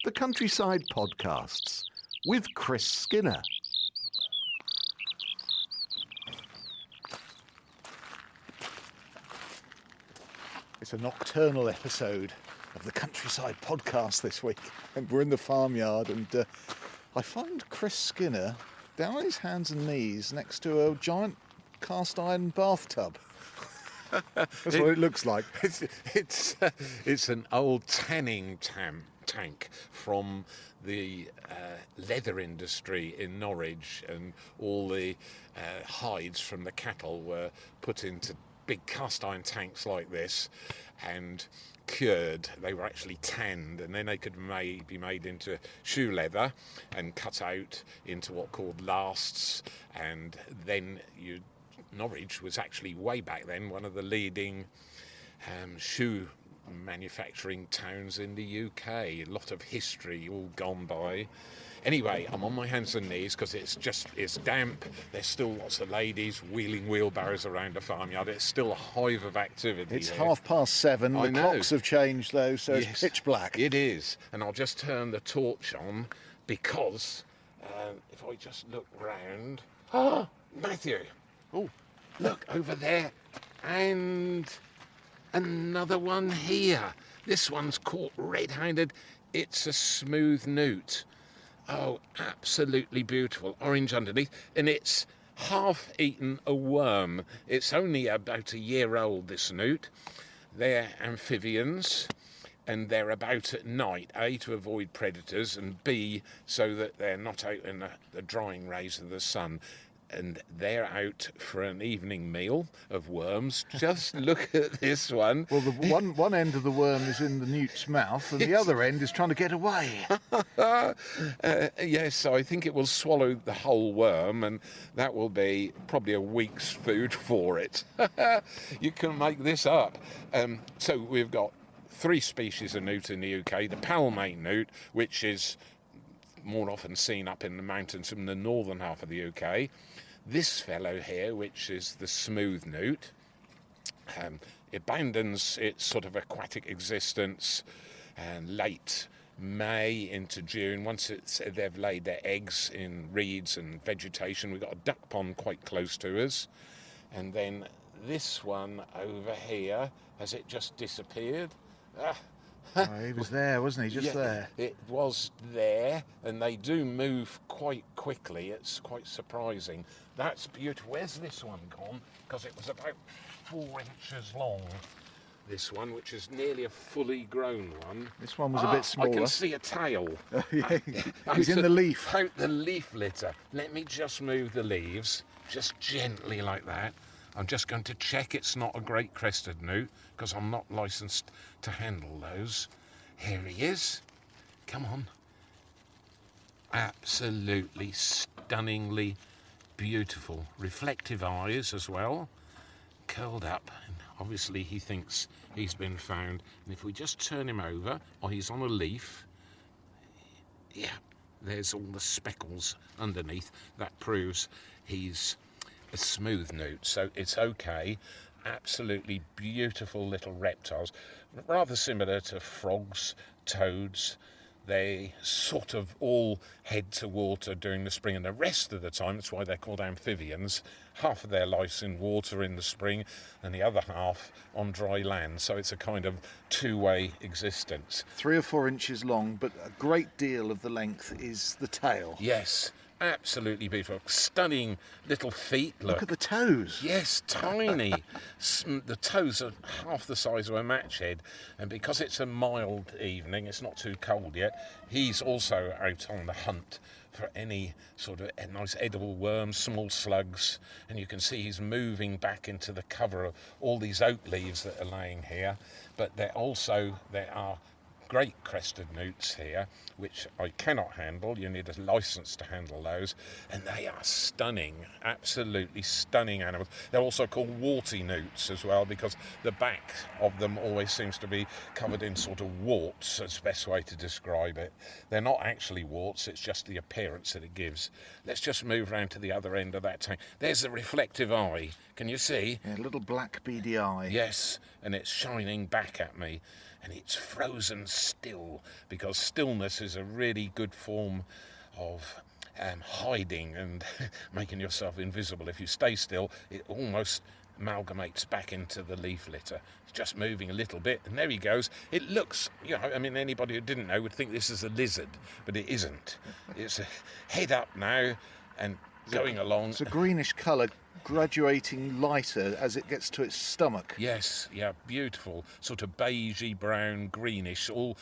the Countryside Podcasts with Chris Skinner. It's a nocturnal episode of the Countryside Podcast this week, and we're in the farmyard, and I find Chris Skinner down on his hands and knees next to a giant cast iron bathtub. That's what it looks like. It's an old tanning tank from the leather industry in Norwich, and all the hides from the cattle were put into big cast iron tanks like this and cured. They were actually tanned, and then they could be made into shoe leather and cut out into what called lasts, and then Norwich was actually way back then one of the leading shoe manufacturing towns in the UK. A lot of history all gone by. Anyway, I'm on my hands and knees because it's damp. There's still lots of ladies wheeling wheelbarrows around the farmyard. It's still a hive of activity. It's there. 7:30. I The know. clocks have changed though, so Yes, it's pitch black. It is. And I'll just turn the torch on because if I just look round... Oh, Matthew! Oh, look over there. And another one here. This one's caught red-handed. It's a smooth newt. Oh, absolutely beautiful. Orange underneath. And it's half eaten a worm. It's only about a year old, this newt. They're amphibians, and they're about at night, A, to avoid predators, and B, so that they're not out in the drying rays of the sun. And they're out for an evening meal of worms. Just look at this one. Well, the one end of the worm is in the newt's mouth, and the other end is trying to get away. Yes, I think it will swallow the whole worm, and that will be probably a week's food for it. You can make this up. So we've got 3 species of newt in the UK. The palmate newt, which is more often seen up in the mountains from the northern half of the UK. This fellow here, which is the smooth newt, abandons its sort of aquatic existence late May into June. Once they've laid their eggs in reeds and vegetation. We've got a duck pond quite close to us. And then this one over here, has it just disappeared? He was there, wasn't he? There. It was there, and they do move quite quickly. It's quite surprising. That's beautiful. Where's this one gone? Because it was about 4 inches long. This one, which is nearly a fully grown one. This one was a bit smaller. I can see a tail. He's in the leaf. Out the leaf litter. Let me just move the leaves, just gently like that. I'm just going to check it's not a great crested newt, because I'm not licensed to handle those. Here he is. Come on. Absolutely stunningly beautiful. Reflective eyes as well. Curled up. And obviously he thinks he's been found. And if we just turn him over, he's on a leaf. Yeah, there's all the speckles underneath. That proves he's a smooth newt, so it's okay. Absolutely beautiful little reptiles, rather similar to frogs, toads. They sort of all head to water during the spring, and the rest of the time, that's why they're called amphibians. Half of their life's in water in the spring, and the other half on dry land. So it's a kind of two-way existence. 3 or 4 inches long, but a great deal of the length is the tail. Yes. Absolutely beautiful. Stunning little feet. Look at the toes. Yes, tiny. The toes are half the size of a match head. And because it's a mild evening, it's not too cold yet, he's also out on the hunt for any sort of nice edible worms, small slugs. And you can see he's moving back into the cover of all these oak leaves that are laying here. But there are great crested newts here, which I cannot handle. You need a license to handle those, and they are stunning, absolutely stunning animals. They're also called warty newts as well, because the back of them always seems to be covered in sort of warts. That's the best way to describe it. They're not actually warts, it's just the appearance that it gives. Let's just move round to the other end of that tank. There's the reflective eye. Can you see? Yeah, a little black beady eye. Yes, and it's shining back at me. and it's frozen still, because stillness is a really good form of hiding and making yourself invisible. If you stay still, it almost amalgamates back into the leaf litter. It's just moving a little bit, and there he goes. It looks, anybody who didn't know would think this is a lizard, but it isn't. It's a head up now and going along. It's a greenish colour, graduating lighter as it gets to its stomach. Yes, yeah, beautiful. Sort of beigey, brown, greenish, all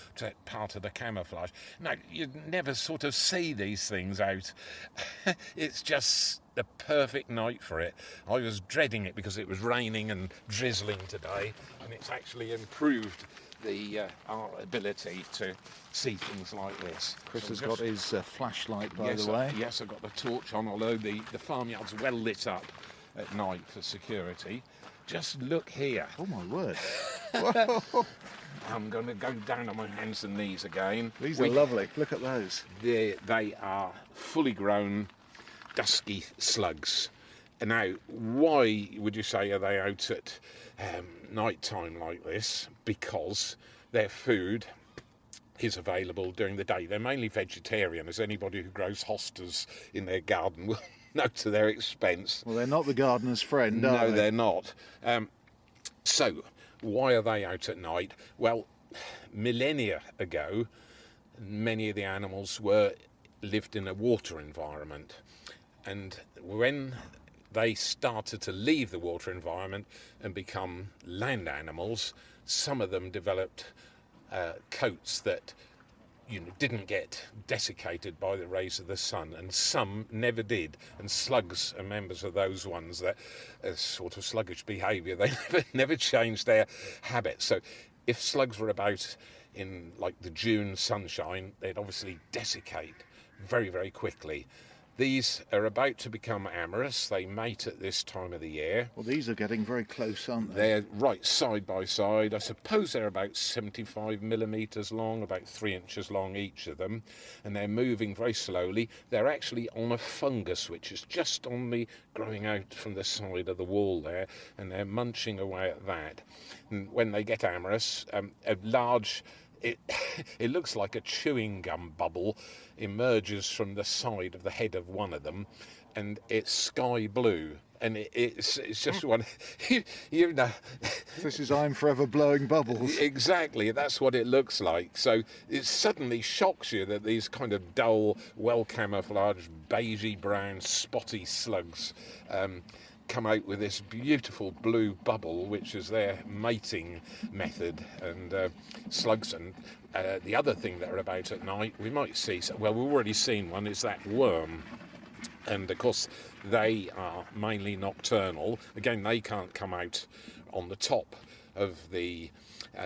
part of the camouflage. Now, you'd never sort of see these things out. It's just the perfect night for it. I was dreading it because it was raining and drizzling today, and it's actually improved our ability to see things like this. Chris has got his flashlight, by the way. Yes, I've got the torch on, although the farmyard's well lit up at night for security. Just look here. Oh, my word. I'm going to go down on my hands and knees again. These are lovely. Look at those. They are fully grown dusky slugs. Now, why would you say are they out at night time like this? Because their food is available during the day. They're mainly vegetarian, as anybody who grows hostas in their garden will know to their expense. Well, they're not the gardener's friend, are No, they? they're not. So, why are they out at night? Well, millennia ago, many of the animals lived in a water environment. And when they started to leave the water environment and become land animals, some of them developed coats that didn't get desiccated by the rays of the sun, and some never did. And slugs are members of those ones that sort of sluggish behaviour. They never changed their habits. So if slugs were about in like the June sunshine, they'd obviously desiccate very, very quickly. These are about to become amorous. They mate at this time of the year. Well, these are getting very close, aren't they? They're right side by side. I suppose they're about 75 millimetres long, about 3 inches long each of them. And they're moving very slowly. They're actually on a fungus, which is just on the growing out from the side of the wall there. And they're munching away at that. And when they get amorous, a large... It looks like a chewing gum bubble emerges from the side of the head of one of them, and it's sky blue, and it's just one. You know, this is I'm forever blowing bubbles. Exactly, that's what it looks like. So it suddenly shocks you that these kind of dull, well camouflaged, beigey brown, spotty slugs come out with this beautiful blue bubble, which is their mating method. And slugs, and the other thing that are about at night, we might see, well, we've already seen one, is that worm. And of course they are mainly nocturnal. Again, they can't come out on the top of the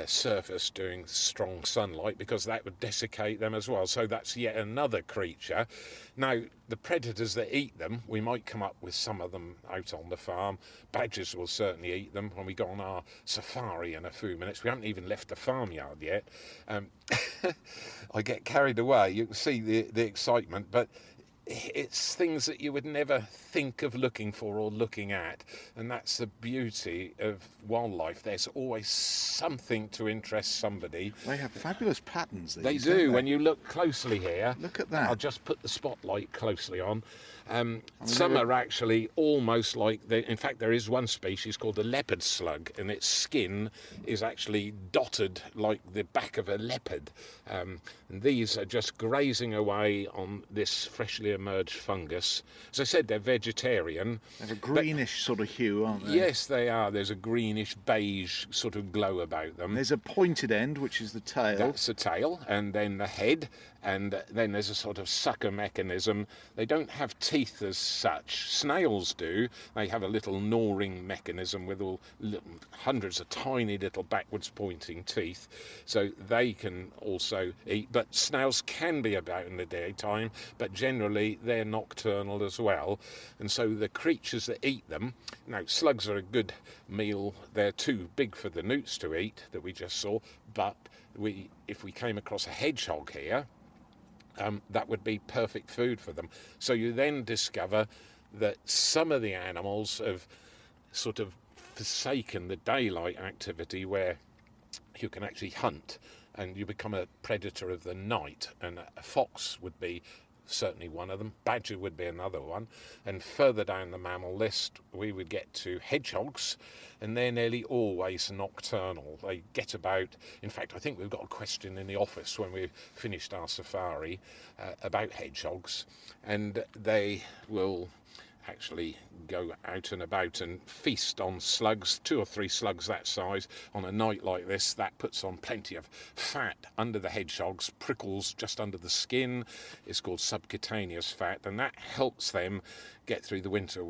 surface during strong sunlight, because that would desiccate them as well. So that's yet another creature. Now, the predators that eat them, we might come up with some of them out on the farm. Badgers will certainly eat them when we go on our safari in a few minutes. We haven't even left the farmyard yet. I get carried away. You can see the excitement, but it's things that you would never think of looking for or looking at, and that's the beauty of wildlife. There's always something to interest somebody. They have fabulous patterns. They do. When you look closely here, look at that. I'll just put the spotlight closely on. Some are actually almost like, in fact, there is one species called the leopard slug, and its skin is actually dotted like the back of a leopard. And these are just grazing away on this freshly emerged fungus. As I said, they're vegetarian. They have a greenish sort of hue, aren't they? Yes, they are. There's a greenish beige sort of glow about them. There's a pointed end, which is the tail. That's the tail, and then the head, and then there's a sort of sucker mechanism. They don't have teeth as such. Snails do. They have a little gnawing mechanism with hundreds of tiny little backwards pointing teeth, so they can also eat. But snails can be about in the daytime, but generally they're nocturnal as well. And so the creatures that eat them, now slugs are a good meal. They're too big for the newts to eat that we just saw, but if we came across a hedgehog here, that would be perfect food for them. So you then discover that some of the animals have sort of forsaken the daylight activity, where you can actually hunt, and you become a predator of the night, and a fox would be certainly one of them. Badger would be another one. And further down the mammal list, we would get to hedgehogs, and they're nearly always nocturnal. They get about, in fact, I think we've got a question in the office when we've finished our safari about hedgehogs, and they will actually go out and about and feast on slugs, 2 or 3 slugs that size on a night like this. That puts on plenty of fat under the hedgehogs, prickles just under the skin. It's called subcutaneous fat, and that helps them get through the winter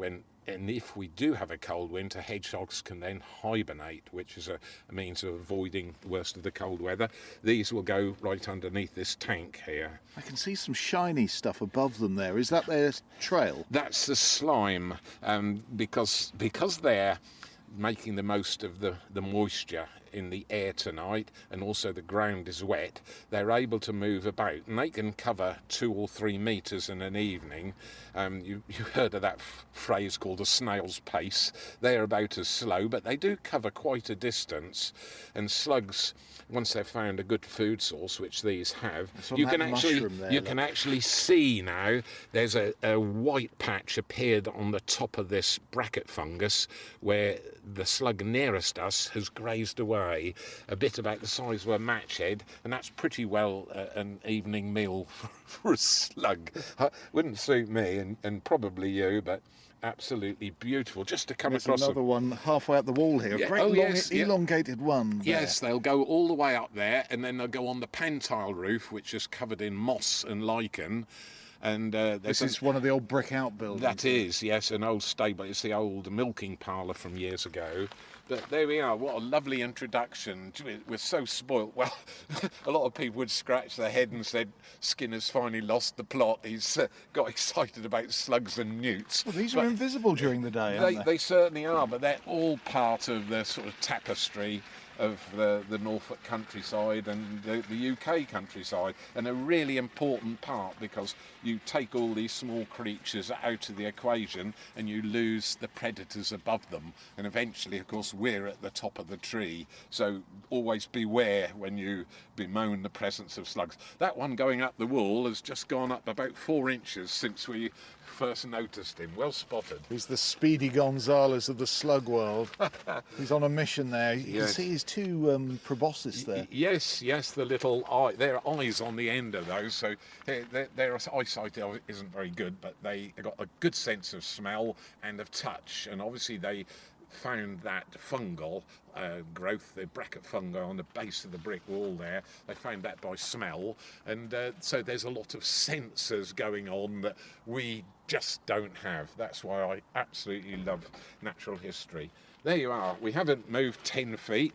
and if we do have a cold winter, hedgehogs can then hibernate, which is a means of avoiding the worst of the cold weather. These will go right underneath this tank here. I can see some shiny stuff above them there. Is that their trail? That's the slime, because they're making the most of the moisture in the air tonight, and also the ground is wet. They're able to move about, and they can cover 2 or 3 metres in an evening. You heard of that phrase called a snail's pace. They're about as slow, but they do cover quite a distance. And slugs, once they've found a good food source, which these have, you can actually see now there's a white patch appeared on the top of this bracket fungus where the slug nearest us has grazed away, a bit about the size of a match head, and that's pretty well an evening meal for a slug. Wouldn't suit me and probably you, but absolutely beautiful just to come across. Another one halfway up the wall here. A great elongated one. Yes, they'll go all the way up there, and then they'll go on the pantile roof, which is covered in moss and lichen. And this is one of the old brick outbuildings. That is, yes, an old stable. It's the old milking parlour from years ago. But there we are. What a lovely introduction. We're so spoilt. Well, a lot of people would scratch their head and said, Skinner's finally lost the plot. He's got excited about slugs and newts. Well, these are invisible during the day, aren't they? They certainly are, but they're all part of the sort of tapestry of the Norfolk countryside and the UK countryside, and a really important part, because you take all these small creatures out of the equation and you lose the predators above them, and eventually, of course, we're at the top of the tree, so always beware when you bemoan the presence of slugs. That one going up the wall has just gone up about 4 inches since we first noticed him. Well spotted. He's the Speedy Gonzales of the slug world. He's on a mission there. You can see his 2 proboscis there. Yes, the little eye. There are eyes on the end of those, so their eyesight isn't very good, but they got a good sense of smell and of touch, and obviously they found that fungal growth, the bracket fungi on the base of the brick wall there. They found that by smell, and so there's a lot of sensors going on that we just don't have. That's why I absolutely love natural history. There you are. We haven't moved 10 feet.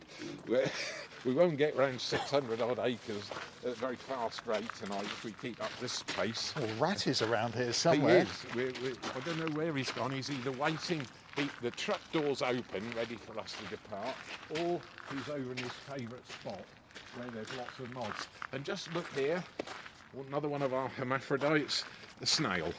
We won't get around 600 odd acres at a very fast rate tonight if we keep up this pace. Well, Rat is around here somewhere. He is. I don't know where he's gone. He's either waiting, the truck door's open, ready for us to depart, or he's over in his favourite spot where there's lots of moths. And just look here, another one of our hermaphrodites, the snail.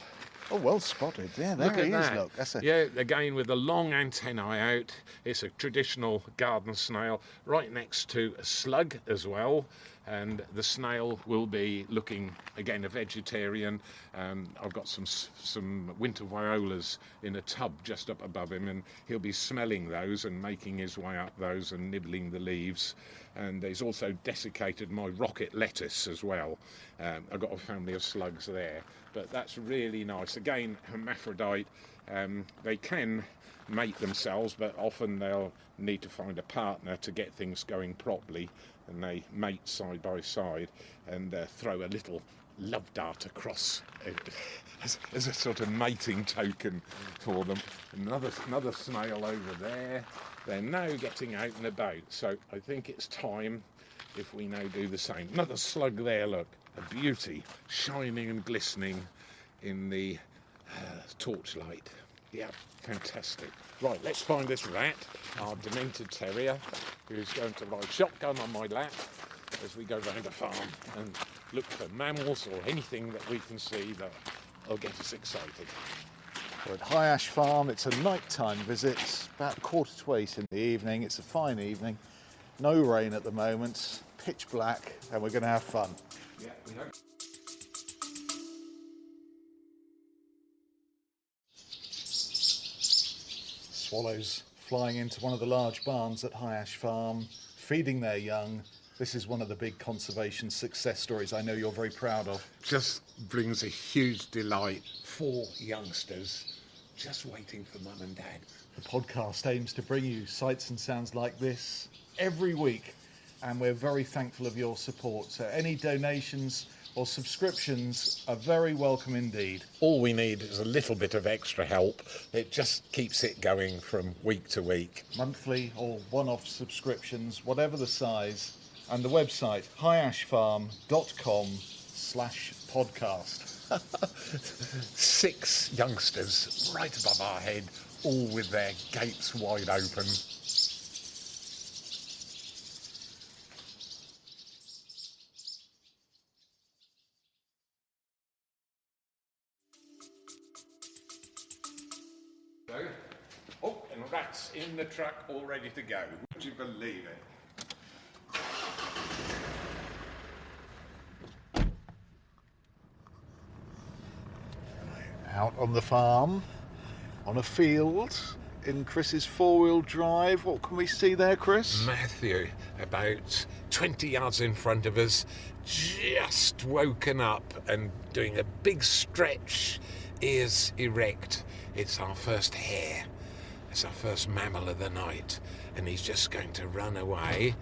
Oh, well spotted. Yeah, there he is, look. That's Yeah, again with the long antennae out. It's a traditional garden snail, right next to a slug as well. And the snail will be looking, again, a vegetarian. I've got some winter violas in a tub just up above him, and he'll be smelling those and making his way up those and nibbling the leaves. And he's also desiccated my rocket lettuce as well. I've got a family of slugs there, but that's really nice. Again, hermaphrodite, they can mate themselves, but often they'll need to find a partner to get things going properly, and they mate side by side and throw a little love dart across as a sort of mating token for them. Another snail over there. They're now getting out and about, so I think it's time if we now do the same. Another slug there, look, a beauty, shining and glistening in the torchlight. Yeah, fantastic. Right, let's find this rat, our demented terrier, who's going to lie shotgun on my lap as we go round the farm and look for mammals or anything that we can see that will get us excited. We're at High Ash Farm. It's a nighttime visit, about 8:15 in the evening. It's a fine evening, No rain at the moment, pitch black, and we're going to have fun. Yeah, we know. Swallows flying into one of the large barns at High Ash Farm, feeding their young. This is one of the big conservation success stories I know you're very proud of. Just brings a huge delight for youngsters just waiting for mum and dad. The podcast aims to bring you sights and sounds like this every week, and we're very thankful of your support. So any donations or subscriptions are very welcome indeed. All we need is a little bit of extra help. It just keeps it going from week to week. Monthly or one-off subscriptions, whatever the size, and the website highashfarm.com/podcast. 6 youngsters right above our head, all with their gates wide open. Oh, and rats in the truck all ready to go. Would you believe it? Out on the farm, on a field, in Chris's four-wheel drive. What can we see there, Chris? Matthew, about 20 yards in front of us, just woken up and doing a big stretch, ears erect. It's our first hare. It's our first mammal of the night, and he's just going to run away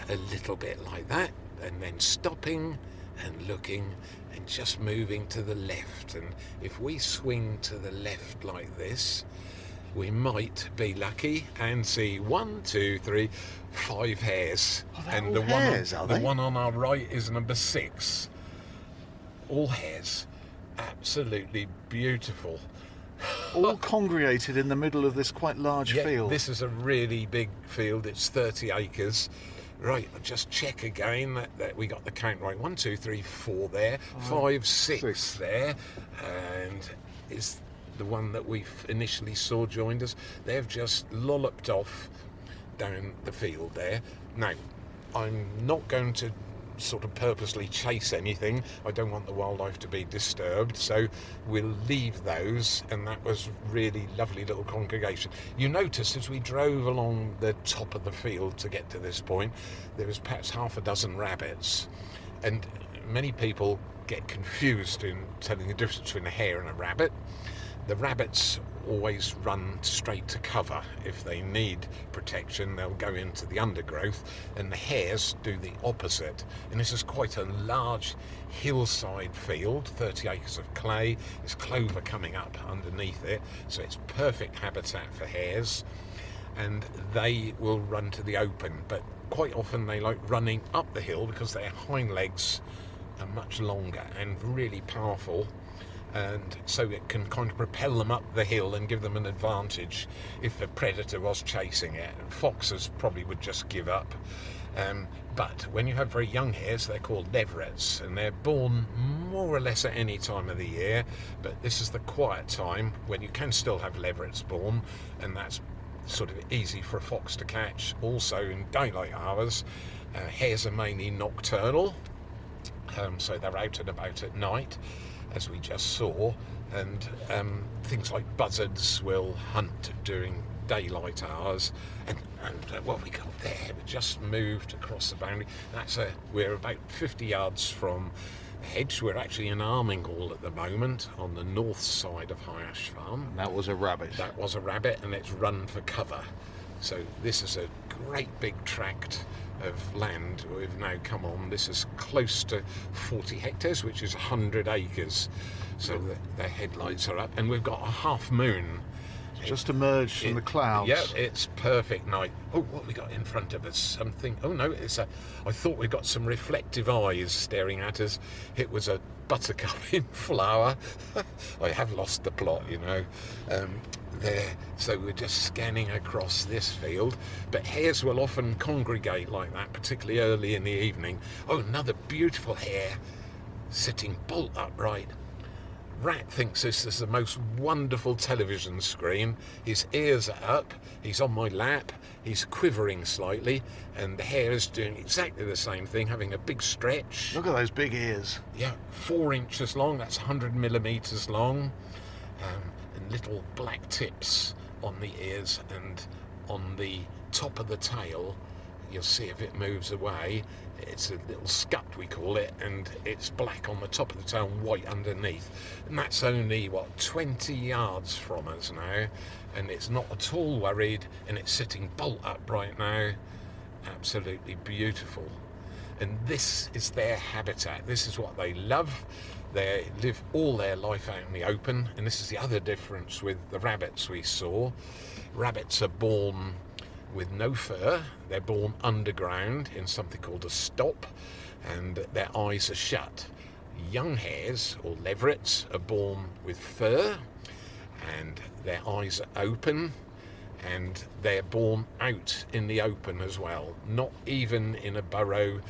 a little bit like that, and then stopping and looking and just moving to the left. And if we swing to the left like this, we might be lucky and see 1, 2, 3, 5 hares. Oh, they're and all the hares, are the they? one on our right is number 6. All hares. Absolutely beautiful. All congregated in the middle of this quite large field. This is a really big field. It's 30 acres. Right, I'll just check again that we got the count right. 1, 2, 3, 4 there. 5, 6 there. And is the one that we initially saw joined us. They've just lolloped off down the field there. Now, I'm not going to sort of purposely chase anything. I don't want the wildlife to be disturbed, so we'll leave those. And that was really lovely little congregation. You notice as we drove along the top of the field to get to this point, there was perhaps half a dozen rabbits, and many people get confused in telling the difference between a hare and a rabbit. The rabbits always run straight to cover. If they need protection, they'll go into the undergrowth, and the hares do the opposite. And this is quite a large hillside field, 30 acres of clay. There's clover coming up underneath it, so it's perfect habitat for hares, and they will run to the open. But quite often they like running up the hill because their hind legs are much longer and really powerful, and so it can kind of propel them up the hill and give them an advantage if the predator was chasing it. Foxes probably would just give up. But when you have very young hares, they're called leverets, and they're born more or less at any time of the year, but this is the quiet time when you can still have leverets born, and that's sort of easy for a fox to catch. Also in daylight hours, hares are mainly nocturnal, so they're out and about at night, as we just saw, and things like buzzards will hunt during daylight hours. And what we got there, we just moved across the boundary. We're about 50 yards from the hedge. We're actually in Arming Hall at the moment on the north side of High Ash Farm. That was a rabbit. That was a rabbit, and it's run for cover. So this is a great big tract of land we've now come on. This is close to 40 hectares, which is 100 acres. So the headlights are up, and we've got a half moon. Just emerged from the clouds. Yeah, it's perfect night. Oh, what we got in front of us? Something. Oh no, I thought we got some reflective eyes staring at us. It was a buttercup in flower. I have lost the plot, you know. There, so we're just scanning across this field. But hares will often congregate like that, particularly early in the evening. Oh, another beautiful hare, sitting bolt upright, Rat thinks this is the most wonderful television screen. His ears are up, he's on my lap, he's quivering slightly, and the hare is doing exactly the same thing, having a big stretch. Look at those big ears. Yeah, 4 inches long, that's 100 millimetres long, and little black tips on the ears, and on the top of the tail, you'll see if it moves away, it's a little scut, we call it, and it's black on the top of the tail and white underneath. And that's only, 20 yards from us now, and it's not at all worried, and it's sitting bolt upright now. Absolutely beautiful. And this is their habitat. This is what they love. They live all their life out in the open, and this is the other difference with the rabbits we saw. Rabbits are born with no fur. They're born underground in something called a stop, and their eyes are shut. Young hares, or leverets, are born with fur, and their eyes are open, and they're born out in the open as well, not even in a burrow.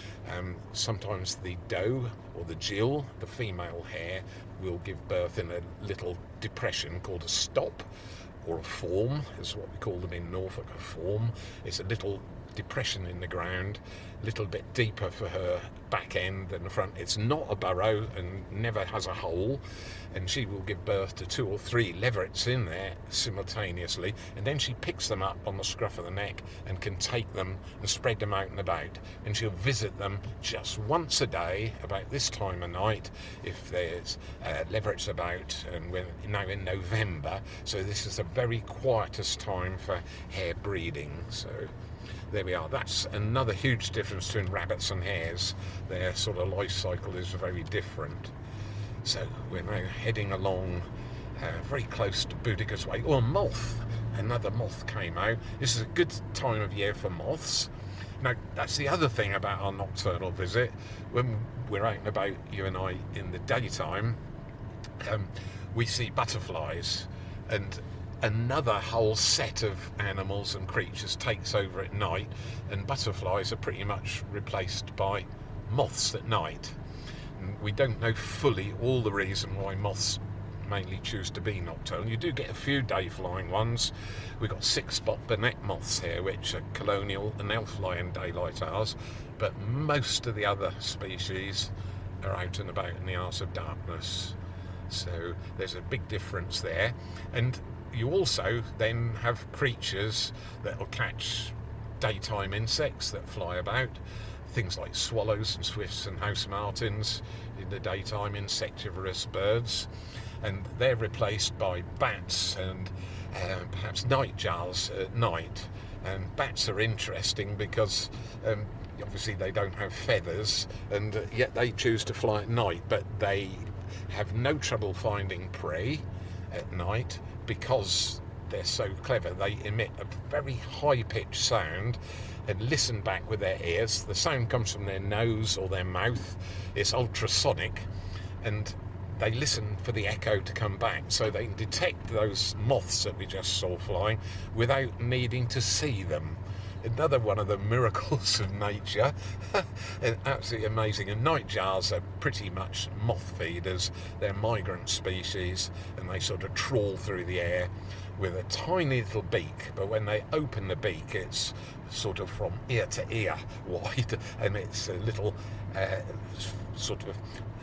Sometimes the doe or the gill, the female hare, will give birth in a little depression called a stop, or a form, is what we call them in Norfolk. A form is a little depression in the ground, a little bit deeper for her back end than the front. It's not a burrow and never has a hole, and she will give birth to 2 or 3 leverets in there simultaneously, and then she picks them up on the scruff of the neck and can take them and spread them out and about, and she'll visit them just once a day about this time of night if there's leverets about, and we're now in November, so this is the very quietest time for hare breeding. So there we are. That's another huge difference between rabbits and hares. Their sort of life cycle is very different. So we're now heading along very close to Boudica's Way. Oh, a moth. Another moth came out. This is a good time of year for moths. Now, that's the other thing about our nocturnal visit. When we're out and about, you and I, in the daytime, we see butterflies, and another whole set of animals and creatures takes over at night, and butterflies are pretty much replaced by moths at night. And we don't know fully all the reason why moths mainly choose to be nocturnal. You do get a few day-flying ones. We've got 6-spot bonnet moths here, which are colonial, and they'll fly in daylight hours, but most of the other species are out and about in the hours of darkness. So there's a big difference there. And you also then have creatures that will catch daytime insects that fly about, things like swallows and swifts and house martins in the daytime, insectivorous birds, and they're replaced by bats and perhaps nightjars at night. And bats are interesting because obviously they don't have feathers, and yet they choose to fly at night, but they have no trouble finding prey at night because they're so clever. They emit a very high-pitched sound and listen back with their ears. The sound comes from their nose or their mouth. It's ultrasonic, and they listen for the echo to come back, so they can detect those moths that we just saw flying without needing to see them. Another one of the miracles of nature. Absolutely amazing. And nightjars are pretty much moth feeders. They're migrant species, and they sort of trawl through the air with a tiny little beak, but when they open the beak, it's sort of from ear to ear wide, and it's a little sort of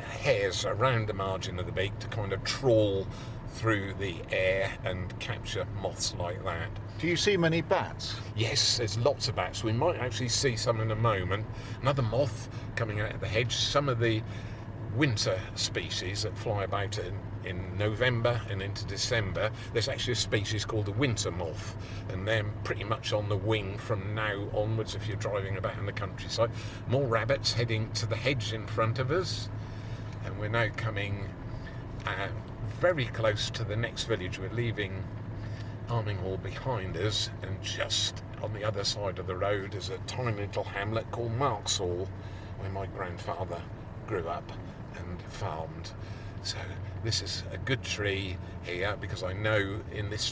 hairs around the margin of the beak to kind of trawl through the air and capture moths like that. Do you see many bats? Yes, there's lots of bats. We might actually see some in a moment. Another moth coming out of the hedge. Some of the winter species that fly about in November and into December, there's actually a species called the winter moth, and they're pretty much on the wing from now onwards if you're driving about in the countryside. More rabbits heading to the hedge in front of us, and we're now coming very close to the next village. We're leaving Arminghall behind us, and just on the other side of the road is a tiny little hamlet called Marksall, where my grandfather grew up and farmed. So this is a good tree here, because I know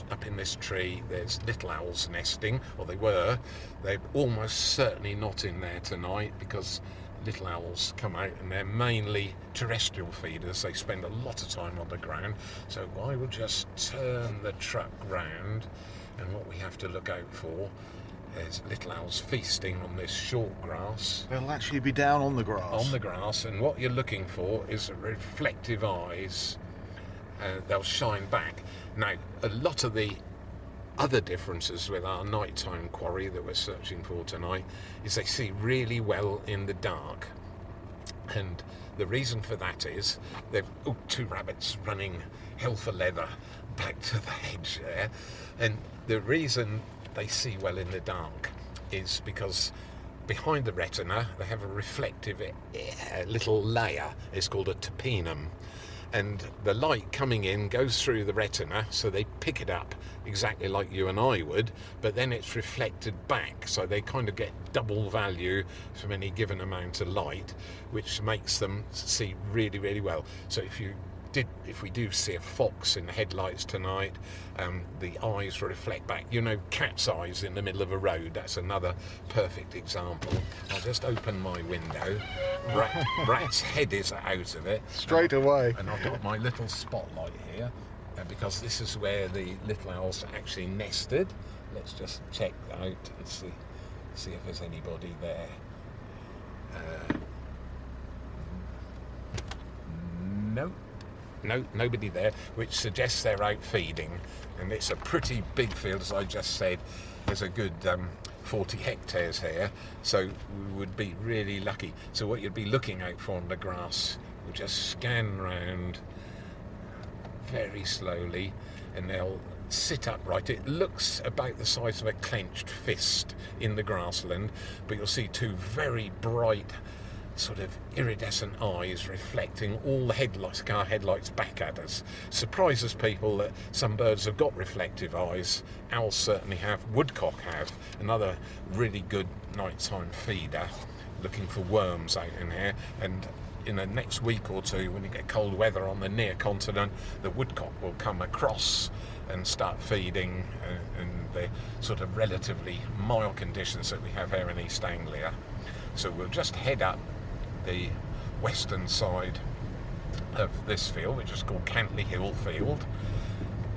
up in this tree there's little owls nesting, or they were. They're almost certainly not in there tonight, because little owls come out, and they're mainly terrestrial feeders. They spend a lot of time on the ground. So I will just turn the truck round, and what we have to look out for is little owls feasting on this short grass. They'll actually be down on the grass. On the grass, and what you're looking for is reflective eyes. They'll shine back. Now, a lot of the other differences with our nighttime quarry that we're searching for tonight is they see really well in the dark. And the reason for that is they've two rabbits running hell for leather back to the hedge there. And the reason they see well in the dark is because behind the retina they have a reflective little layer. It's called a tapenum. And the light coming in goes through the retina, so they pick it up exactly like you and I would, but then it's reflected back, so they kind of get double value from any given amount of light, which makes them see really, really well. So if we do see a fox in the headlights tonight, the eyes reflect back. You know, cat's eyes in the middle of a road, that's another perfect example. I'll just open my window. Rat's head is out of it. Straight away. And I've got my little spotlight here, because this is where the little owls actually nested. Let's just check that out and see if there's anybody there. No, nobody there, which suggests they're out feeding, and it's a pretty big field, as I just said. There's a good 40 hectares here, so we would be really lucky. So what you'd be looking out for on the grass, we'll just scan round very slowly, and they'll sit upright. It looks about the size of a clenched fist in the grassland, but you'll see two very bright sort of iridescent eyes reflecting all the car headlights back at us. Surprises people that some birds have got reflective eyes. Owls certainly have. Woodcock have. Another really good nighttime feeder, looking for worms out in here. And in the next week or two, when you get cold weather on the near continent, the woodcock will come across and start feeding in the sort of relatively mild conditions that we have here in East Anglia. So we'll just head up the western side of this field, which is called Cantley Hill Field,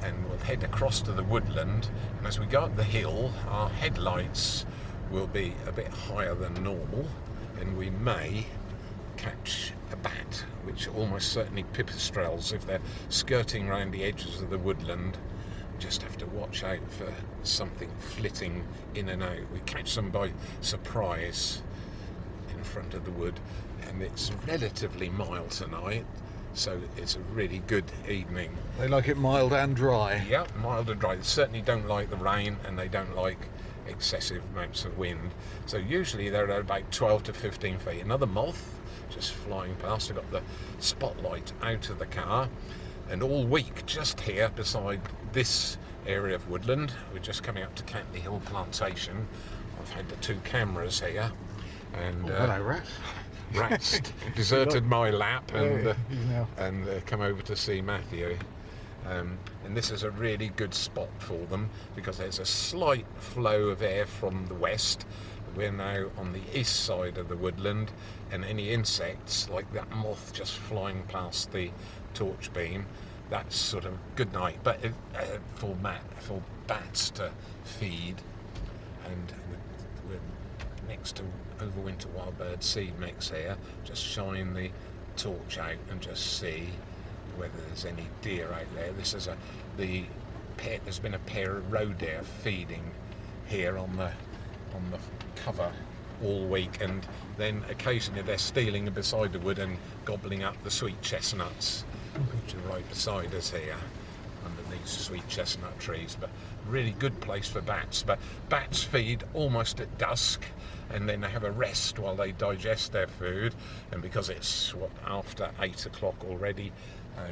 and we'll head across to the woodland. And as we go up the hill, our headlights will be a bit higher than normal, and we may catch a bat, which almost certainly pipistrelles if they're skirting around the edges of the woodland. We just have to watch out for something flitting in and out. We catch them by surprise in front of the wood, and it's relatively mild tonight, so it's a really good evening. They like it mild and dry. Yeah, mild and dry. They certainly don't like the rain, and they don't like excessive amounts of wind. So usually they're at about 12 to 15 feet. Another moth just flying past. I've got the spotlight out of the car, and all week just here beside this area of woodland, we're just coming up to Cantley Hill Plantation. I've had the two cameras here, and hello, Rat. Rats deserted my lap and come over to see Matthew. And this is a really good spot for them because there's a slight flow of air from the west. We're now on the east side of the woodland, and any insects like that moth just flying past the torch beam, that's sort of good night. But for bats to feed, and we're next to Overwinter Wild Bird Seed Mix here, just shine the torch out and just see whether there's any deer out there. This is there's been a pair of roe deer feeding here on the cover all week, and then occasionally they're stealing beside the wood and gobbling up the sweet chestnuts, which are right beside us here under these sweet chestnut trees. But really good place for bats. But bats feed almost at dusk, and then they have a rest while they digest their food. And because it's after 8 o'clock already,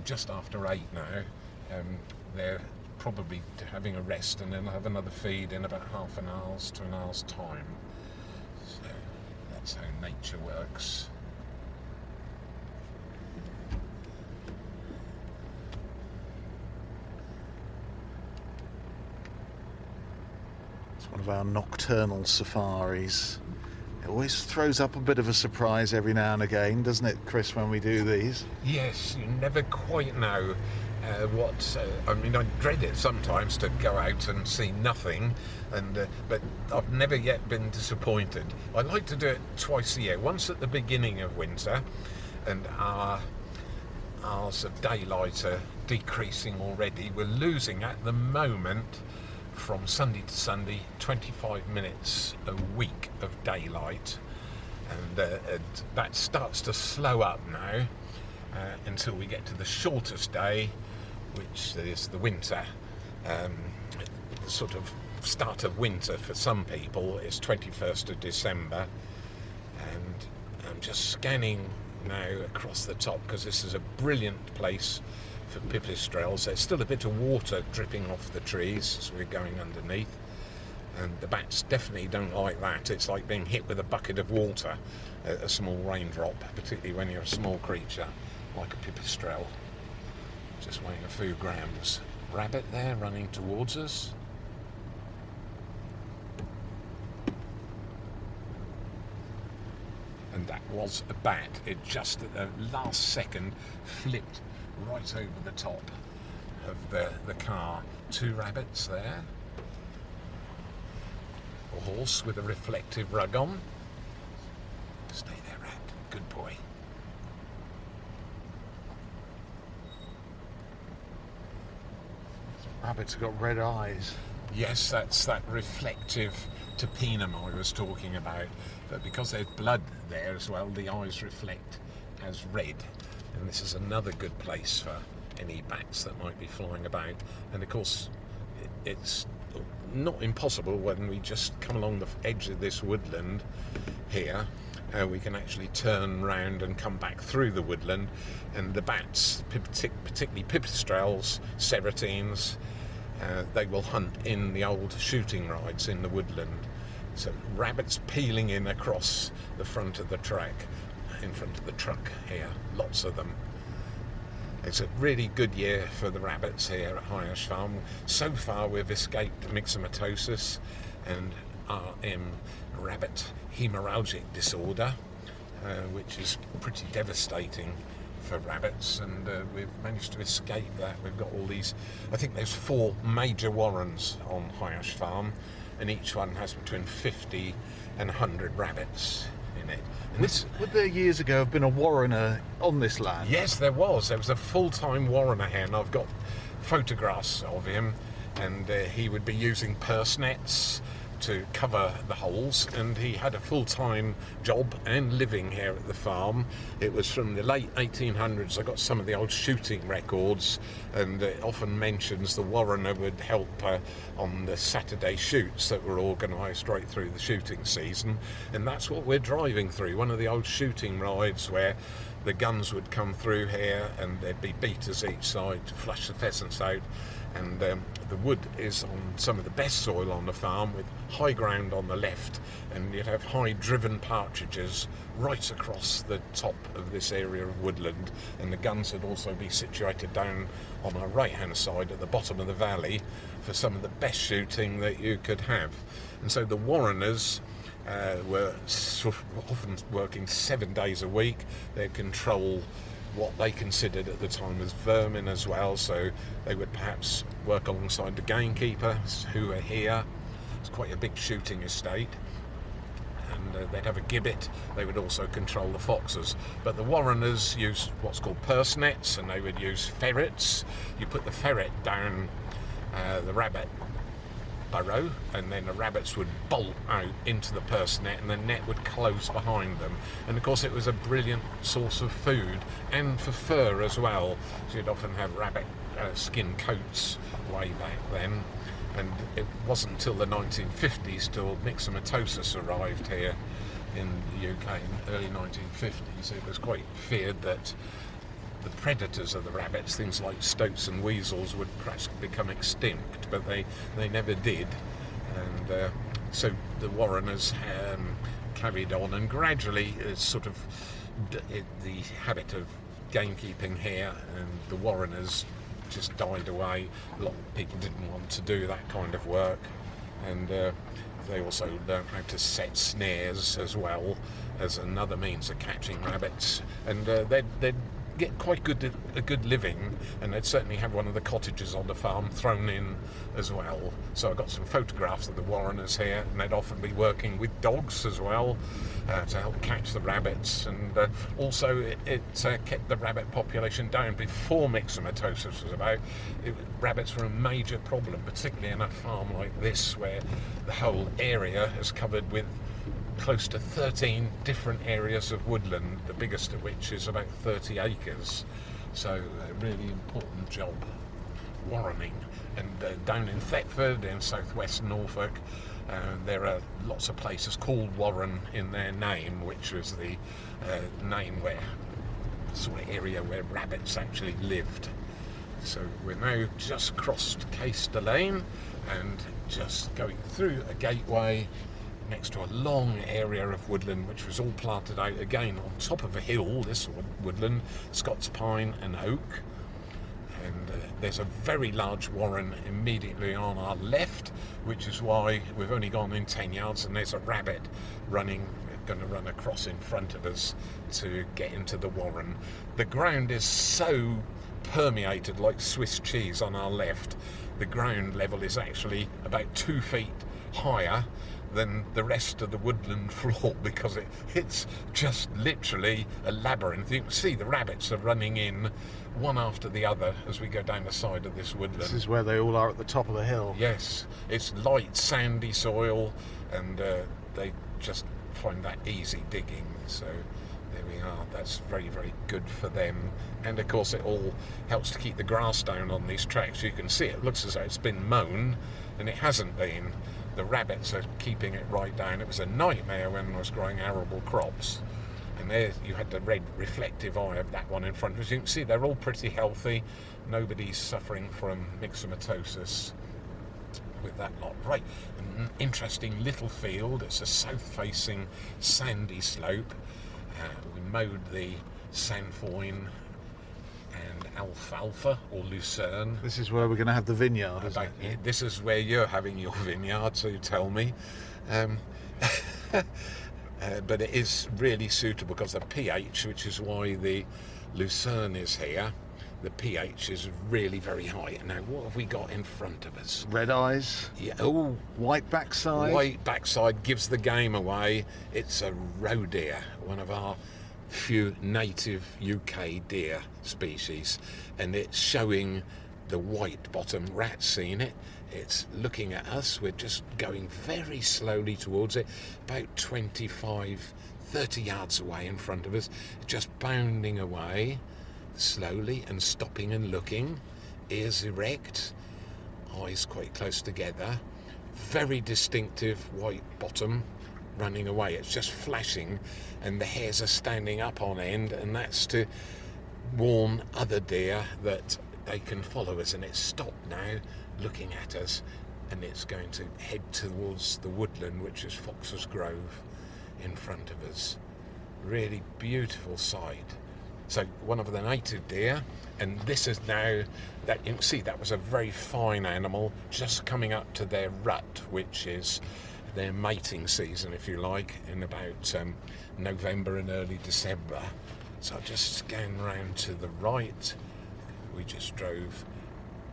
just after 8 now, they're probably having a rest, and then they'll have another feed in about half an hour's to an hour's time. So that's how nature works. It's one of our nocturnal safaris. It always throws up a bit of a surprise every now and again, doesn't it, Chris, when we do these? Yes, you never quite know I mean, I dread it sometimes to go out and see nothing, but I've never yet been disappointed. I like to do it twice a year, once at the beginning of winter, and our hours of daylight are decreasing already. We're losing at the moment, from Sunday to Sunday, 25 minutes a week of daylight, and that starts to slow up now until we get to the shortest day, which is the winter. Sort of start of winter for some people is 21st of December, and I'm just scanning now across the top because this is a brilliant place for pipistrelles. There's still a bit of water dripping off the trees as we're going underneath, and the bats definitely don't like that. It's like being hit with a bucket of water, a small raindrop, particularly when you're a small creature like a pipistrelle. Just weighing a few grams. Rabbit there running towards us. And that was a bat. It just at the last second flipped right over the top of the car. 2 rabbits there. A horse with a reflective rug on. Stay there, rat. Good boy. Rabbits have got red eyes. Yes, that's that reflective topinum I was talking about. But because there's blood there as well, the eyes reflect as red. And this is another good place for any bats that might be flying about. And of course, it's not impossible when we just come along the edge of this woodland here. We can actually turn round and come back through the woodland, and the bats, particularly pipistrelles, serotines, they will hunt in the old shooting rides in the woodland. So rabbits peeling in across the front of the track, in front of the truck here, lots of them. It's a really good year for the rabbits here at Hare's Farm. So far we've escaped myxomatosis and RM, rabbit hemorrhagic disorder, which is pretty devastating for rabbits, and we've managed to escape that. We've got all these, I think there's 4 major warrens on Hare's Farm, and each one has between 50 and 100 rabbits in it. And Would there years ago have been a warrener on this land? Yes, there was. There was a full-time warrener hen. I've got photographs of him, and he would be using purse nets to cover the holes, and he had a full-time job and living here at the farm. It was from the late 1800s. I got some of the old shooting records, and it often mentions the warrener would help on the Saturday shoots that were organised right through the shooting season, and that's what we're driving through, one of the old shooting rides where the guns would come through here and there'd be beaters each side to flush the pheasants out. And the wood is on some of the best soil on the farm, with high ground on the left, and you'd have high driven partridges right across the top of this area of woodland, and the guns would also be situated down on our right hand side at the bottom of the valley for some of the best shooting that you could have. And so the warreners were sort of often working 7 days a week. They'd control what they considered at the time as vermin as well, so they would perhaps work alongside the gamekeepers who were here. It's quite a big shooting estate, and they'd have a gibbet. They would also control the foxes, but the warreners used what's called purse nets, and they would use ferrets. You put the ferret down the rabbit burrow, and then the rabbits would bolt out into the purse net, and the net would close behind them. And of course it was a brilliant source of food, and for fur as well. So you'd often have rabbit skin coats way back then, and it wasn't until the 1950s till myxomatosis arrived here in the UK in the early 1950s. It was quite feared that the predators of the rabbits, things like stoats and weasels, would perhaps become extinct, but they never did. And so the warreners carried on, and gradually the habit of gamekeeping here and the warreners just died away. A lot of people didn't want to do that kind of work, and the they also learn how to set snares as well as another means of catching rabbits, and they'd get quite a good living, and they'd certainly have one of the cottages on the farm thrown in as well. So I got some photographs of the warreners here, and they'd often be working with dogs as well to help catch the rabbits, and also it kept the rabbit population down. Before myxomatosis was about, rabbits were a major problem, particularly in a farm like this where the whole area is covered with close to 13 different areas of woodland, the biggest of which is about 30 acres. So a really important job, warrening. And down in Thetford, in southwest Norfolk, there are lots of places called Warren in their name, which was the name where, sort of area where rabbits actually lived. So we're now just crossed Caister Lane and just going through a gateway next to a long area of woodland which was all planted out again on top of a hill, this woodland, Scots pine and oak. And there's a very large warren immediately on our left, which is why we've only gone in 10 yards, and there's a rabbit going to run across in front of us to get into the warren. The ground is so permeated like Swiss cheese on our left. The ground level is actually about 2 feet higher than the rest of the woodland floor, because it's just literally a labyrinth. You can see the rabbits are running in one after the other as we go down the side of this woodland. This is where they all are at the top of the hill. Yes, it's light sandy soil, and they just find that easy digging. So there we are. That's very, very good for them. And of course it all helps to keep the grass down on these tracks. You can see it looks as though it's been mown, and it hasn't been. The rabbits are keeping it right down. It was a nightmare when I was growing arable crops. And there you had the red reflective eye of that one in front of us. You can see they're all pretty healthy. Nobody's suffering from myxomatosis with that lot. Right, an interesting little field. It's a south-facing sandy slope. We mowed the sainfoin and alfalfa or lucerne. This is where we're going to have the vineyard, isn't it? Yeah, this is where you're having your vineyard, so you tell me. But it is really suitable because the pH, which is why the lucerne is here, the pH is really very high. Now, what have we got in front of us? Red eyes. Yeah. Oh, white backside. White backside gives the game away. It's a roe deer, one of our few native UK deer species, and it's showing the white bottom. Rat's seen it. It's looking at us. We're just going very slowly towards it, about 25, 30 yards away in front of us, just bounding away slowly and stopping and looking, ears erect, eyes quite close together, very distinctive white bottom running away. It's just flashing, and the hares are standing up on end, and that's to warn other deer that they can follow us. And it's stopped now looking at us, and it's going to head towards the woodland, which is Fox's Grove in front of us. Really beautiful sight. So one of the native deer, and this is now, that you can see that was a very fine animal just coming up to their rut, which is their mating season, if you like, in about November and early December. So I'll just scan round to the right. We just drove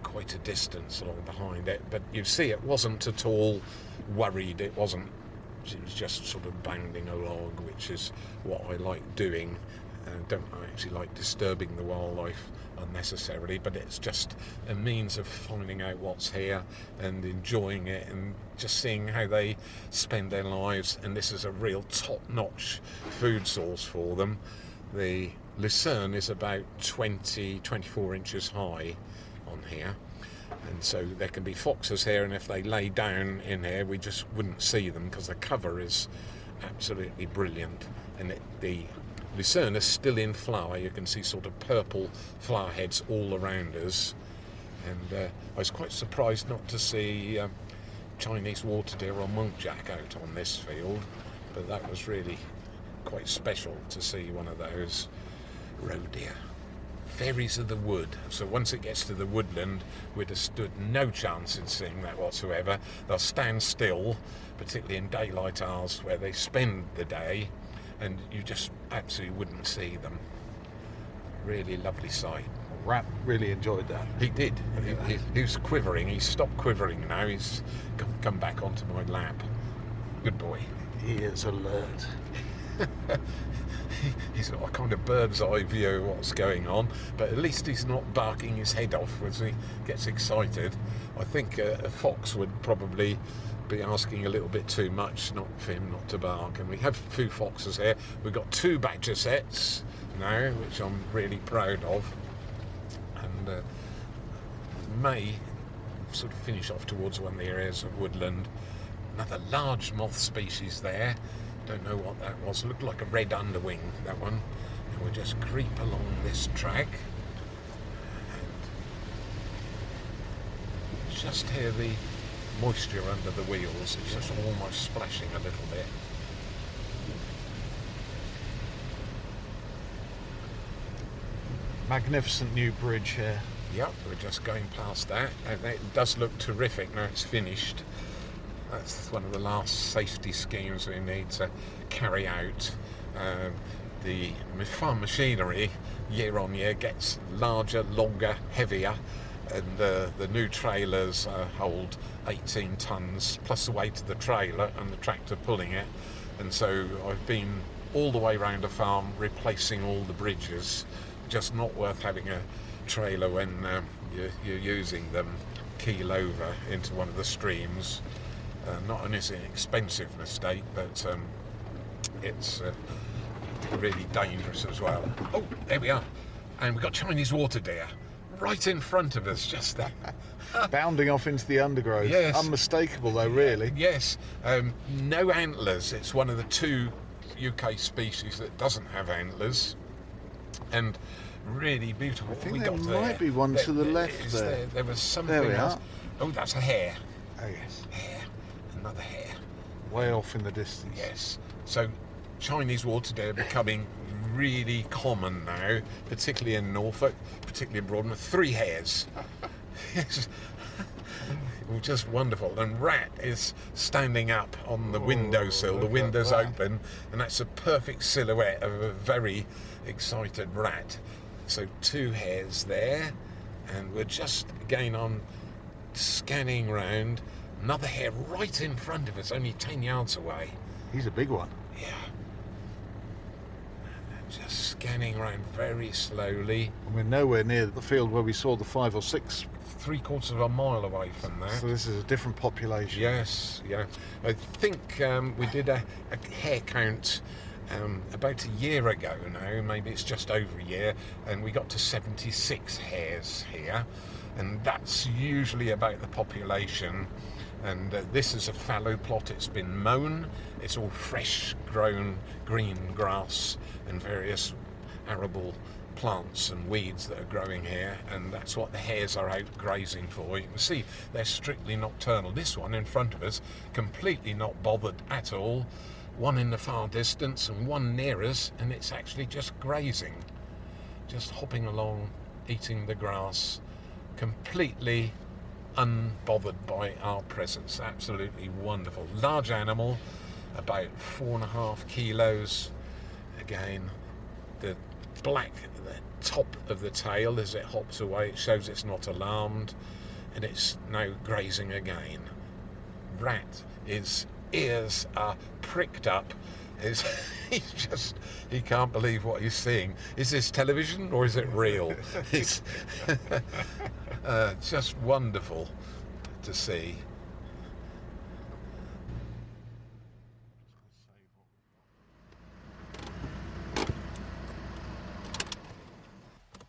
quite a distance along behind it, but you see it wasn't at all worried. It was just sort of bounding along, which is what I like doing. I don't actually like disturbing the wildlife unnecessarily, but it's just a means of finding out what's here and enjoying it and just seeing how they spend their lives. And this is a real top-notch food source for them. The lucerne is about 24 inches high on here, and so there can be foxes here, and if they lay down in here we just wouldn't see them because the cover is absolutely brilliant. And the lucerne is still in flower. You can see sort of purple flower heads all around us, and I was quite surprised not to see Chinese water deer or muntjac out on this field, but that was really quite special to see one of those roe deer. fairies of the wood. So once it gets to the woodland, we'd have stood no chance in seeing that whatsoever. They'll stand still, particularly in daylight hours where they spend the day, and you just absolutely wouldn't see them. Really lovely sight. Rat really enjoyed that. He did. He was quivering. He stopped quivering now. He's come back onto my lap. Good boy. He is alert. He's got a kind of bird's eye view of what's going on, but at least he's not barking his head off as he gets excited. I think a fox would probably be asking a little bit too much not for him not to bark. And we have a few foxes here. We've got 2 badger sets now, which I'm really proud of. And may sort of finish off towards one of the areas of woodland. Another large moth species there. Don't know what that was. Looked like a red underwing, that one. And we'll just creep along this track. And just hear the moisture under the wheels. It's just almost splashing a little bit. Magnificent new bridge here. Yep, we're just going past that. And it does look terrific now it's finished. That's one of the last safety schemes we need to carry out. The farm machinery year on year gets larger, longer, heavier, and the new trailers hold 18 tonnes plus the weight of the trailer and the tractor pulling it. And so I've been all the way around the farm replacing all the bridges. Just not worth having a trailer when you're using them keel over into one of the streams. Not only is it an expensive mistake, but it's really dangerous as well. Oh, there we are. And we've got Chinese water deer right in front of us, just there. Bounding off into the undergrowth. Yes. Unmistakable though, really. Yes. No antlers. It's one of the 2 UK species that doesn't have antlers. And really beautiful. I think there might be one to the left there. There was something There we else. are. Oh, that's a hare. Oh yes. Hare. Another hare. Way off in the distance. Yes. So Chinese water deer are becoming really common now, particularly in Norfolk, particularly in Broadmoor. 3 hares. Yes. Just wonderful. And rat is standing up on the windowsill. The window's open, and that's a perfect silhouette of a very excited rat. So 2 hares there, and we're just again on scanning round. Another hare right in front of us, only 10 yards away. He's a big one. Yeah. Just scanning around very slowly. And we're nowhere near the field where we saw the 5 or 6. 3/4 of a mile away from that. So this is a different population. Yes, yeah. I think we did a hare count about a year ago now, maybe it's just over a year, and we got to 76 hares here, and that's usually about the population. And this is a fallow plot. It's been mown. It's all fresh grown green grass and various arable plants and weeds that are growing here, and that's what the hares are out grazing for. You can see they're strictly nocturnal. This one in front of us, completely not bothered at all. One in the far distance and one near us, and it's actually just grazing, just hopping along, eating the grass, completely unbothered by our presence. Absolutely wonderful. Large animal, about 4.5 kilos. Again, the black at the top of the tail as it hops away, it shows it's not alarmed, and it's now grazing again. Rat, his ears are pricked up. He can't believe what he's seeing. Is this television or is it real? It's just wonderful to see.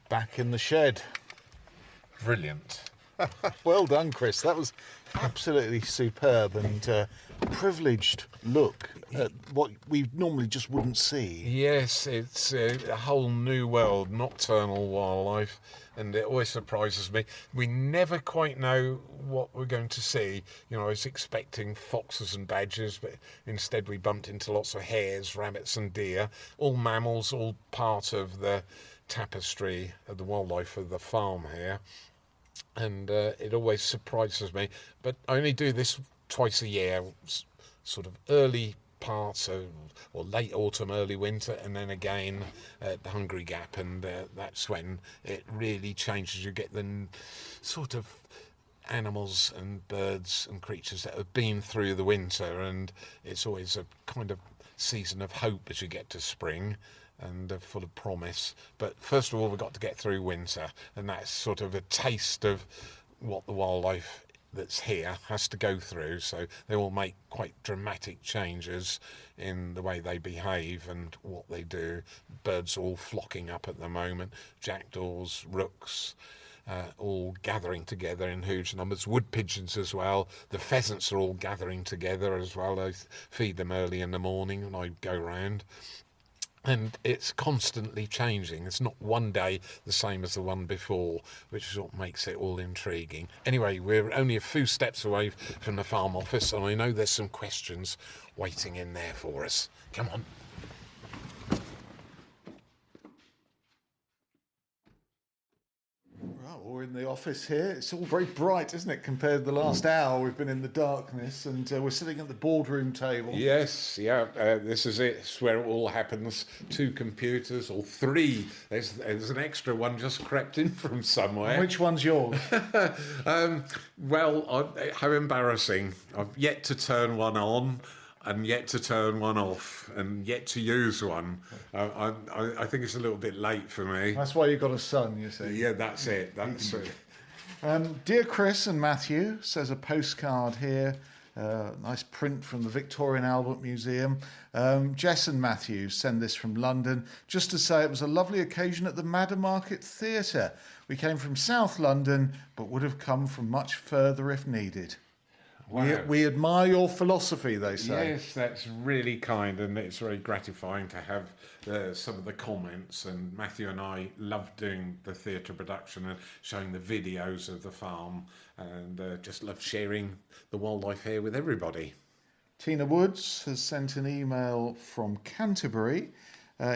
Back in the shed. Brilliant. Well done, Chris. That was absolutely superb, and privileged look at what we normally just wouldn't see. Yes, it's a whole new world, nocturnal wildlife, and it always surprises me. We never quite know what we're going to see. I was expecting foxes and badgers, but instead we bumped into lots of hares, rabbits and deer, all mammals, all part of the tapestry of the wildlife of the farm here. And it always surprises me, but I only do this twice a year, sort of early parts of, or late autumn, early winter, and then again at the Hungry Gap, and that's when it really changes. You get the sort of animals and birds and creatures that have been through the winter, and it's always a kind of season of hope as you get to spring, and full of promise. But first of all, we've got to get through winter, and that's sort of a taste of what the wildlife that's here has to go through. So they all make quite dramatic changes in the way they behave and what they do. Birds are all flocking up at the moment, jackdaws, rooks, all gathering together in huge numbers. Wood pigeons as well. The pheasants are all gathering together as well. I feed them early in the morning when I go round. And it's constantly changing. It's not one day the same as the one before, which is what makes it all intriguing. Anyway, we're only a few steps away from the farm office, and I know there's some questions waiting in there for us. Come on. Right, we're in the office here. It's all very bright, isn't it, compared to the last hour we've been in the darkness, and we're sitting at the boardroom table. Yes, yeah, this is it. It's where it all happens. 2 computers, or 3. There's an extra one just crept in from somewhere. And which one's yours? Well, how embarrassing. I've yet to turn one on, and yet to turn one off, and yet to use one. I think it's a little bit late for me. That's why you've got a son, you see. Yeah, that's it. That's it. Dear Chris and Matthew, says a postcard here. Nice print from the Victorian Albert Museum. Jess and Matthew send this from London, just to say it was a lovely occasion at the Madder Market Theatre. We came from South London, but would have come from much further if needed. Wow. We admire your philosophy, they say. Yes, that's really kind, and it's very gratifying to have some of the comments. And Matthew and I love doing the theatre production and showing the videos of the farm, and just love sharing the wildlife here with everybody. Tina Woods has sent an email from Canterbury.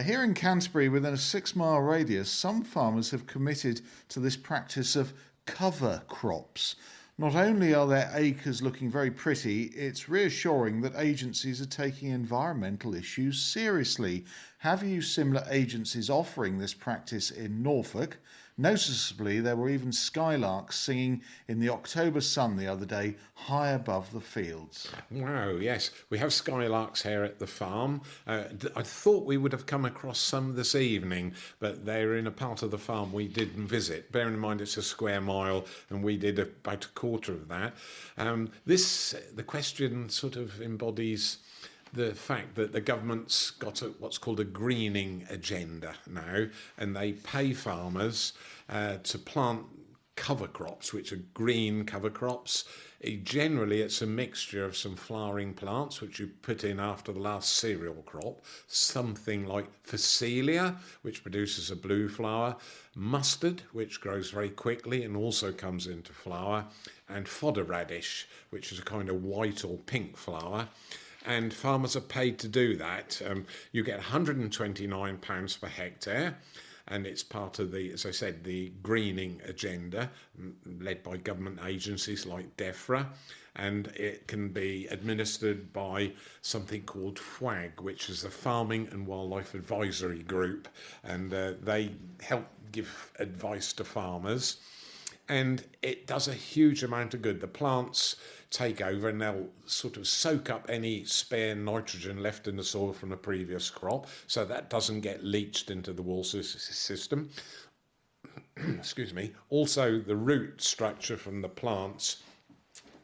Here in Canterbury, within a 6-mile radius, some farmers have committed to this practice of cover crops. Not only are their acres looking very pretty, it's reassuring that agencies are taking environmental issues seriously. Have you similar agencies offering this practice in Norfolk? Noticeably, there were even skylarks singing in the October sun the other day, high above the fields. Wow, yes. We have skylarks here at the farm. I thought we would have come across some this evening, but they're in a part of the farm we didn't visit. Bearing in mind it's a square mile, and we did about a quarter of that. The question sort of embodies the fact that the government's got what's called a greening agenda now, and they pay farmers to plant cover crops, which are green cover crops. Generally, it's a mixture of some flowering plants, which you put in after the last cereal crop, something like phacelia, which produces a blue flower, mustard, which grows very quickly and also comes into flower, and fodder radish, which is a kind of white or pink flower. And farmers are paid to do that. You get £129 per hectare, and it's part of the, as I said, the greening agenda, led by government agencies like DEFRA, and it can be administered by something called FWAG, which is the Farming and Wildlife Advisory Group, and they help give advice to farmers. And it does a huge amount of good. The plants take over and they'll sort of soak up any spare nitrogen left in the soil from the previous crop, so that doesn't get leached into the water system. Excuse me. Also, the root structure from the plants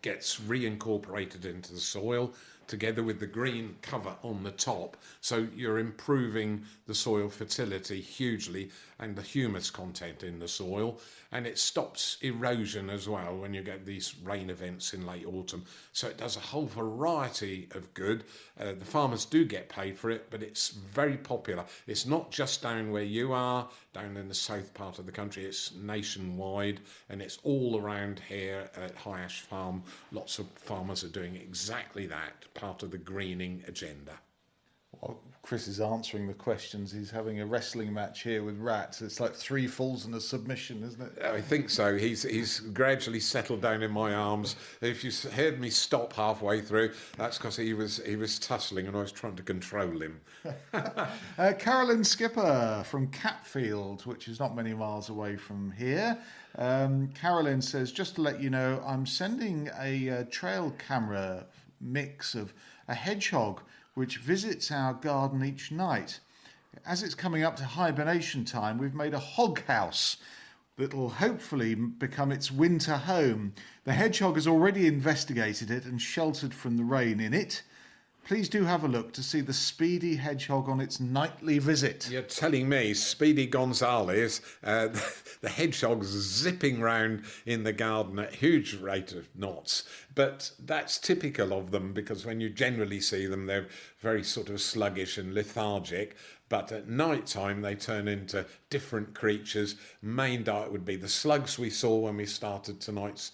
gets reincorporated into the soil. together with the green cover on the top. So you're improving the soil fertility hugely and the humus content in the soil. And it stops erosion as well when you get these rain events in late autumn. So it does a whole variety of good. The farmers do get paid for it, but it's very popular. It's not just down where you are, down in the south part of the country. It's nationwide, and it's all around here at High Ash Farm. Lots of farmers are doing exactly that, part of the greening agenda. Well, Chris is answering the questions. He's having a wrestling match here with rats. It's like 3 falls and a submission, isn't it? I think so. He's gradually settled down in my arms. If you heard me stop halfway through, that's because he was tussling and I was trying to control him. Carolyn Skipper from Catfield, which is not many miles away from here. Carolyn says, just to let you know, I'm sending a trail camera mix of a hedgehog which visits our garden each night. As it's coming up to hibernation time, we've made a hog house that will hopefully become its winter home. The hedgehog has already investigated it and sheltered from the rain in it. Please do have a look to see the speedy hedgehog on its nightly visit. You're telling me Speedy Gonzales, the hedgehog's zipping round in the garden at huge rate of knots. But that's typical of them, because when you generally see them, they're very sort of sluggish and lethargic. But at night time, they turn into different creatures. Main diet would be the slugs we saw when we started tonight's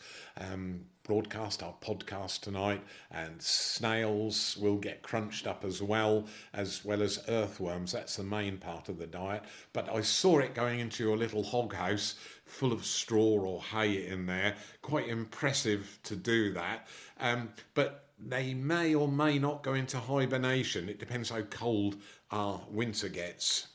broadcast, our podcast tonight, and snails will get crunched up as well as earthworms. That's the main part of the diet. But I saw it going into your little hog house full of straw or hay in there. Quite impressive to do that. But they may or may not go into hibernation. It depends how cold our winter gets.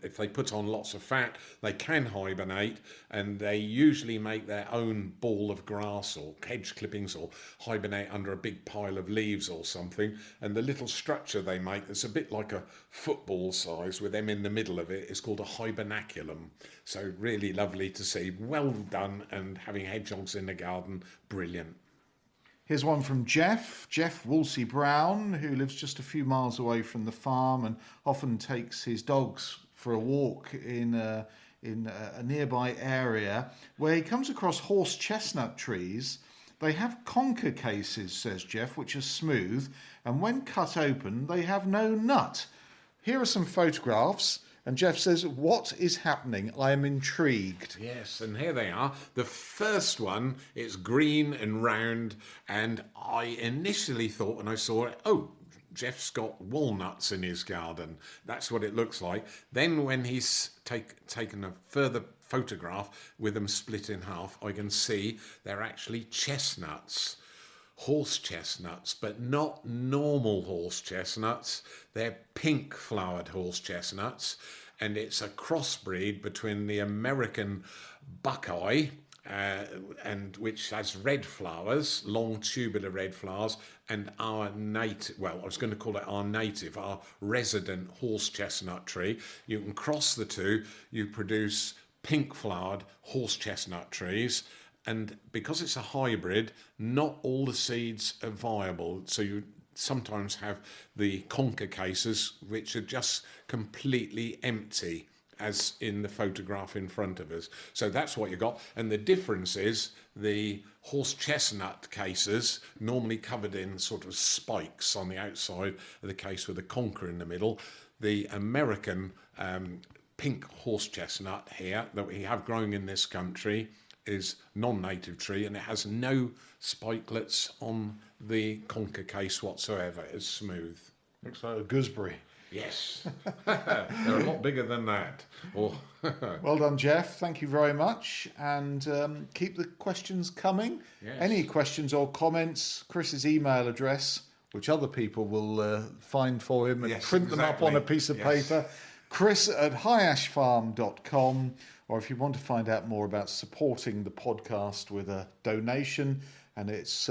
If they put on lots of fat, they can hibernate, and they usually make their own ball of grass or hedge clippings, or hibernate under a big pile of leaves or something. And the little structure they make, that's a bit like a football size with them in the middle of it, is called a hibernaculum. So really lovely to see. Well done, and having hedgehogs in the garden, brilliant. Here's one from Jeff Woolsey Brown, who lives just a few miles away from the farm and often takes his dogs for a walk in a nearby area, where he comes across horse chestnut trees. They have conker cases, says Jeff, which are smooth, and when cut open, they have no nut. Here are some photographs. And Jeff says, what is happening? I am intrigued. Yes, and here they are. The first one is green and round, and I initially thought when I saw it, oh, Jeff's got walnuts in his garden. That's what it looks like. Then when he's taken a further photograph with them split in half, I can see they're actually chestnuts. Horse chestnuts, but not normal horse chestnuts. They're pink flowered horse chestnuts, and it's a crossbreed between the American buckeye, and which has red flowers, long tubular red flowers, and our native, well, I was going to call it our native, our resident horse chestnut tree. You can cross the two, you produce pink flowered horse chestnut trees. And because it's a hybrid, not all the seeds are viable. So you sometimes have the conker cases, which are just completely empty, as in the photograph in front of us. So that's what you got. And the difference is the horse chestnut cases, normally covered in sort of spikes on the outside of the case with a conker in the middle. The American pink horse chestnut here that we have growing in this country is non-native tree, and it has no spikelets on the conker case whatsoever. It's smooth. Looks like a gooseberry. Yes. They're a lot bigger than that. Oh. Well done, Jeff. Thank you very much. And keep the questions coming. Yes. Any questions or comments, Chris's email address, which other people will find for him and print them up on a piece of paper, chris@highashfarm.com. Or if you want to find out more about supporting the podcast with a donation, and it's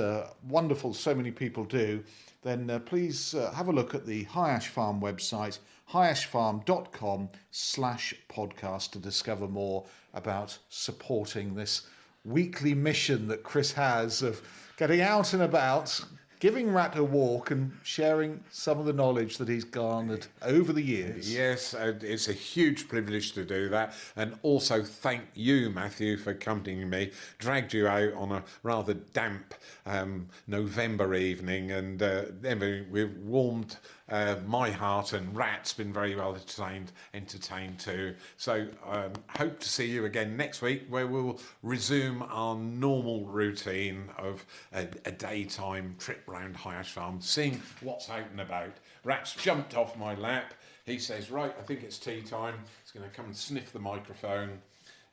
wonderful, so many people do, then please have a look at the High Ash Farm website, highashfarm.com/podcast, to discover more about supporting this weekly mission that Chris has of getting out and about, giving Rat a walk and sharing some of the knowledge that he's garnered over the years. Yes, it's a huge privilege to do that. And also thank you, Matthew, for accompanying me. Dragged you out on a rather damp November evening, and we've warmed my heart, and Rat's been very well entertained too. So hope to see you again next week, where we'll resume our normal routine of a daytime trip round Hayash Farm, seeing what's out and about. Rat's jumped off my lap. He says, right, I think it's tea time. He's going to come and sniff the microphone,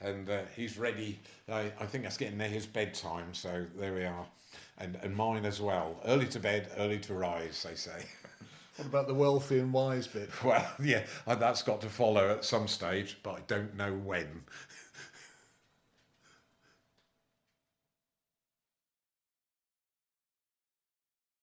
and he's ready. I think that's getting near his bedtime, so there we are. And mine as well. Early to bed, early to rise, they say. What about the wealthy and wise bit? Well, yeah, that's got to follow at some stage, but I don't know when.